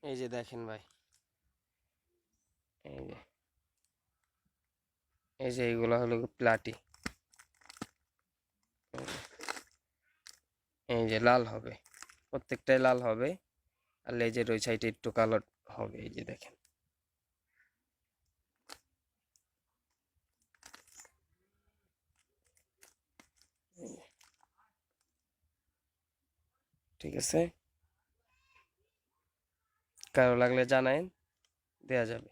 এই যে দেখেন ভাই, এই যে এইগুলা হলো প্লাটি। এই যে লাল হবে, প্রত্যেকটাই লাল হবে। আর লেজের ওই সাইডে একটু কালো হবে, এই যে দেখেন। ঠিক আছে, কারো লাগলে জানায়েন, দেয়া যাবে।